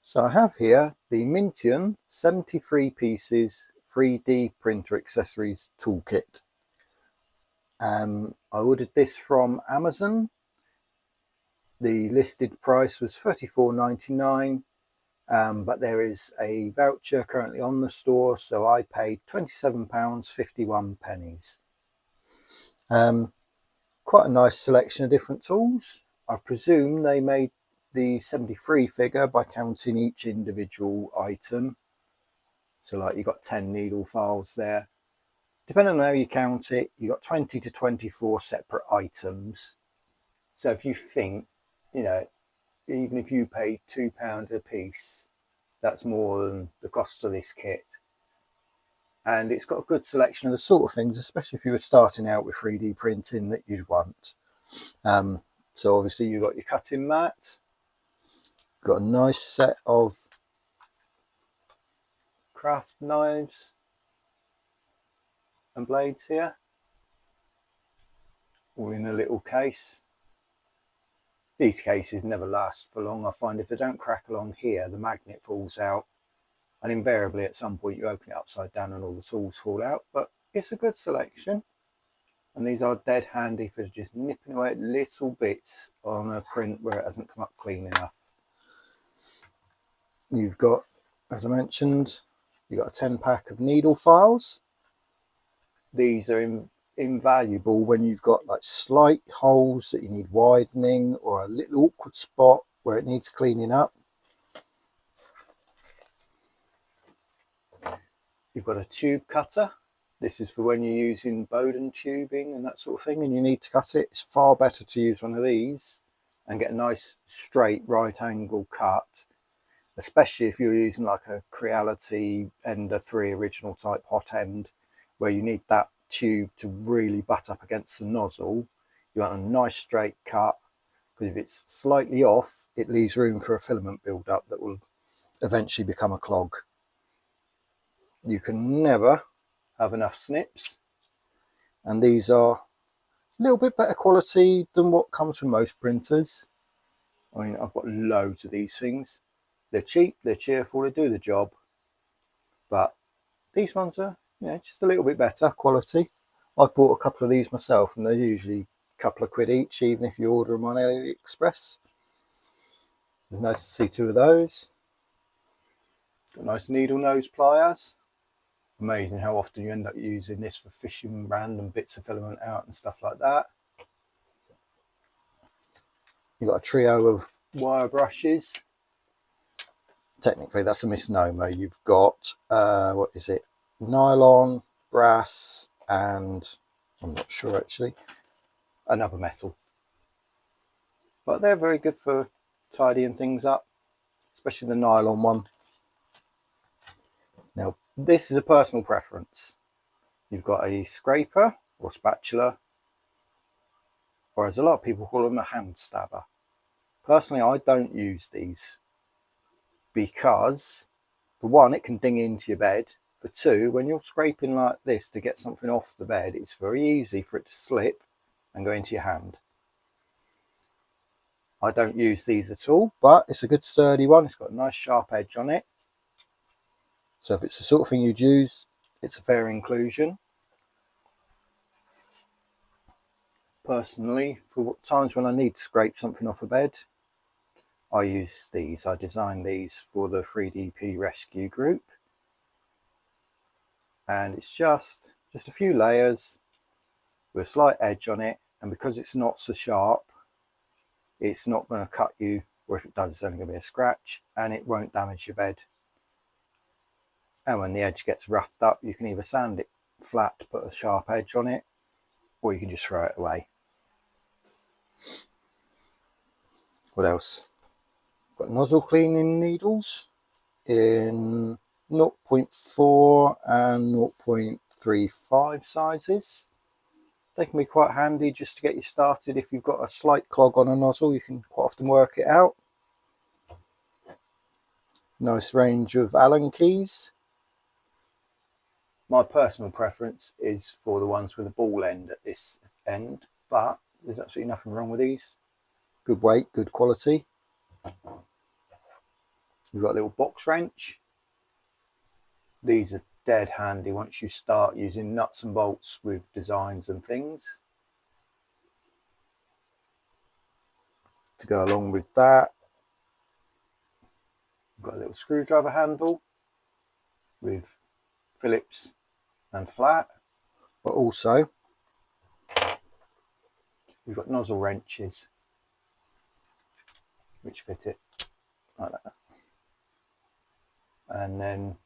So I have here the Mintion 73 pieces 3D printer accessories toolkit. I ordered this from Amazon. The listed price was $34.99, but there is a voucher currently on the store, so I paid £27.51. Quite a nice selection of different tools. I presume they made the 73 figure by counting each individual item. So like you've got 10 needle files there. Depending on how you count it, you've got 20 to 24 separate items. So if you think, even if you paid £2 a piece, that's more than the cost of this kit. And it's got a good selection of the sort of things, especially if you were starting out with 3D printing that you'd want. So obviously you've got your cutting mat, got a nice set of craft knives and blades here, all in a little case. These cases never last for long. I find if they don't crack along here, the magnet falls out, and invariably at some point you open it upside down and all the tools fall out. But it's a good selection, and these are dead handy for just nipping away at little bits on a print where it hasn't come up clean enough. You've got, as I mentioned, you've got a 10-pack of needle files. These are invaluable when you've got like slight holes that you need widening or a little awkward spot where it needs cleaning up. You've got a tube cutter. This is for when you're using Bowden tubing and that sort of thing and you need to cut it. It's far better to use one of these and get a nice straight right angle cut, especially if you're using like a Creality Ender 3 original type hot end where you need that tube to really butt up against the nozzle. You want a nice straight cut, because if it's slightly off, it leaves room for a filament build-up that will eventually become a clog. You can never have enough snips, and these are a little bit better quality than what comes from most printers. I mean, I've got loads of these things. They're cheap, they're cheerful, they do the job, but these ones are just a little bit better quality. I've bought a couple of these myself and they're usually a couple of quid each, even if you order them on AliExpress. It's nice to see two of those. Got nice needle nose pliers. Amazing how often you end up using this for fishing random bits of filament out and stuff like that. You've got a trio of wire brushes. Technically that's a misnomer. You've got what is it, nylon, brass, and I'm not sure actually, another metal, but they're very good for tidying things up, especially the nylon one. Now this is a personal preference. You've got a scraper or spatula, or as a lot of people call them, a hand stabber. Personally I don't use these because, for one, it can ding into your bed. For two, when you're scraping like this to get something off the bed, it's very easy for it to slip and go into your hand. I don't use these at all, but it's a good sturdy one. It's got a nice sharp edge on it. So if it's the sort of thing you'd use, it's a fair inclusion. Personally, for times when I need to scrape something off a bed, I use these. I designed these for the 3DP rescue group. And it's just a few layers with a slight edge on it, and because it's not so sharp, it's not going to cut you, or if it does, it's only going to be a scratch, and it won't damage your bed. And when the edge gets roughed up, you can either sand it flat to put a sharp edge on it, or you can just throw it away. What else? Got nozzle cleaning needles in 0.4 and 0.35 sizes. They can be quite handy just to get you started. If you've got a slight clog on a nozzle, you can quite often work it out. Nice range of Allen keys. My personal preference is for the ones with a ball end at this end, but there's absolutely nothing wrong with these. Good weight, good quality. We've got a little box wrench. These are dead handy once you start using nuts and bolts with designs and things. To go along with that, we've got a little screwdriver handle with Phillips and flat, but also we've got nozzle wrenches which fit it like that, and then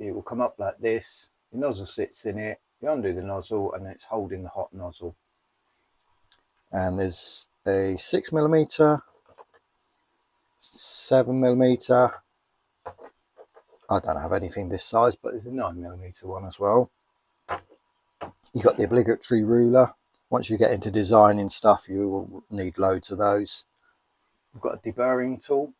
it will come up like this. The nozzle sits in it, you undo the nozzle, and then it's holding the hot nozzle. And there's a 6mm, 7mm. I don't have anything this size, but there's a 9mm one as well. You've got the obligatory ruler. Once you get into designing stuff, you will need loads of those. We've got a deburring tool.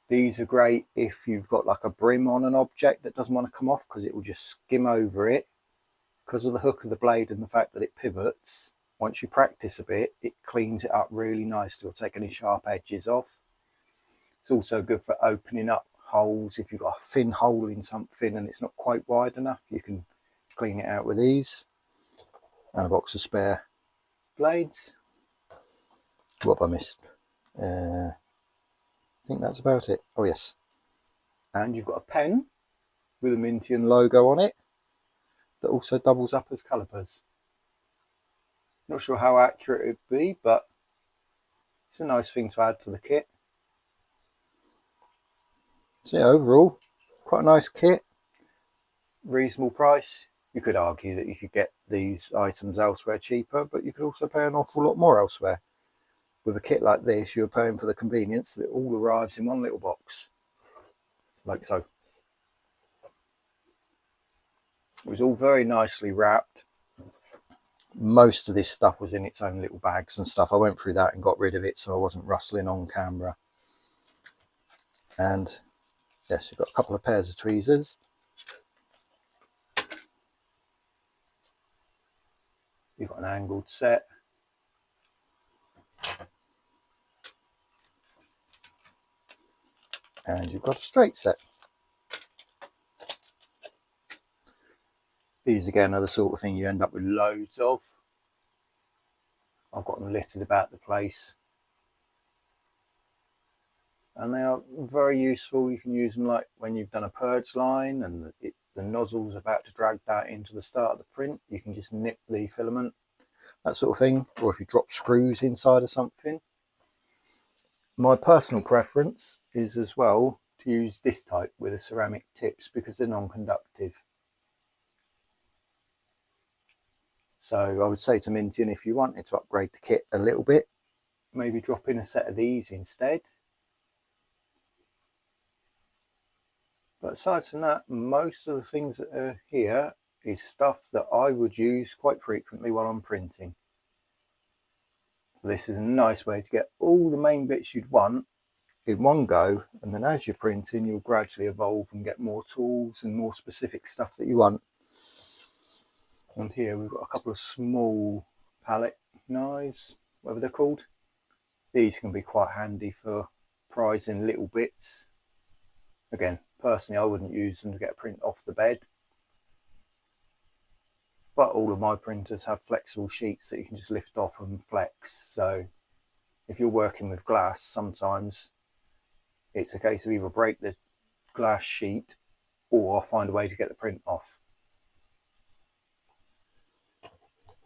These are great if you've got like a brim on an object that doesn't want to come off, because it will just skim over it. Because of the hook of the blade and the fact that it pivots, once you practice a bit, it cleans it up really nicely. It'll take any sharp edges off. It's also good for opening up holes. If you've got a thin hole in something and it's not quite wide enough, you can clean it out with these. And a box of spare blades. What have I missed? I think that's about it. Oh yes. And you've got a pen with a Mintion logo on it that also doubles up as calipers. Not sure how accurate it would be, but it's a nice thing to add to the kit. So yeah, overall, quite a nice kit. Reasonable price. You could argue that you could get these items elsewhere cheaper, but you could also pay an awful lot more elsewhere. With a kit like this, you're paying for the convenience that it all arrives in one little box, like so. It was all very nicely wrapped. Most of this stuff was in its own little bags and stuff. I went through that and got rid of it so I wasn't rustling on camera. And yes, you've got a couple of pairs of tweezers. You've got an angled set. And you've got a straight set. These again are the sort of thing you end up with loads of. I've got them littered about the place. And they are very useful. You can use them like when you've done a purge line and the nozzle's about to drag that into the start of the print. You can just nip the filament, that sort of thing. Or if you drop screws inside of something. My personal preference is as well to use this type with the ceramic tips because they're non-conductive. So I would say to Mintion, if you wanted to upgrade the kit a little bit, maybe drop in a set of these instead. But aside from that, most of the things that are here is stuff that I would use quite frequently while I'm printing. So this is a nice way to get all the main bits you'd want in one go, and then as you're printing, you'll gradually evolve and get more tools and more specific stuff that you want. And here we've got a couple of small palette knives, whatever they're called. These can be quite handy for prizing little bits. Again, personally, I wouldn't use them to get a print off the bed. But all of my printers have flexible sheets that you can just lift off and flex. So if you're working with glass, sometimes it's a case of either break the glass sheet or find a way to get the print off.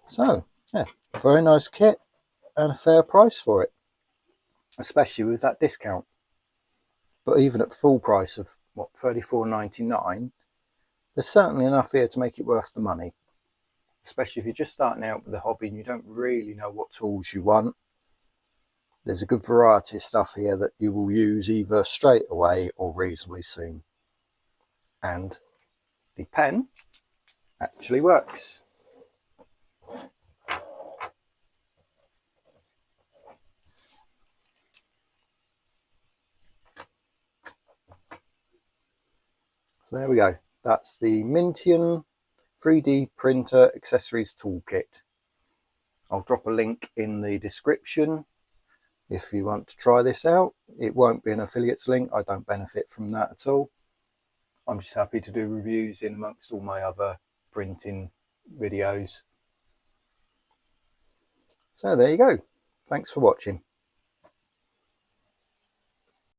So, yeah, a very nice kit and a fair price for it, especially with that discount. But even at full price of, what, $34.99, there's certainly enough here to make it worth the money. Especially if you're just starting out with the hobby and you don't really know what tools you want. There's a good variety of stuff here that you will use either straight away or reasonably soon. And the pen actually works. So there we go. That's the Mintion 3D printer accessories toolkit. I'll drop a link in the description if you want to try this out. It won't be an affiliates link. I don't benefit from that at all. I'm just happy to do reviews in amongst all my other printing videos. So there you go. Thanks for watching.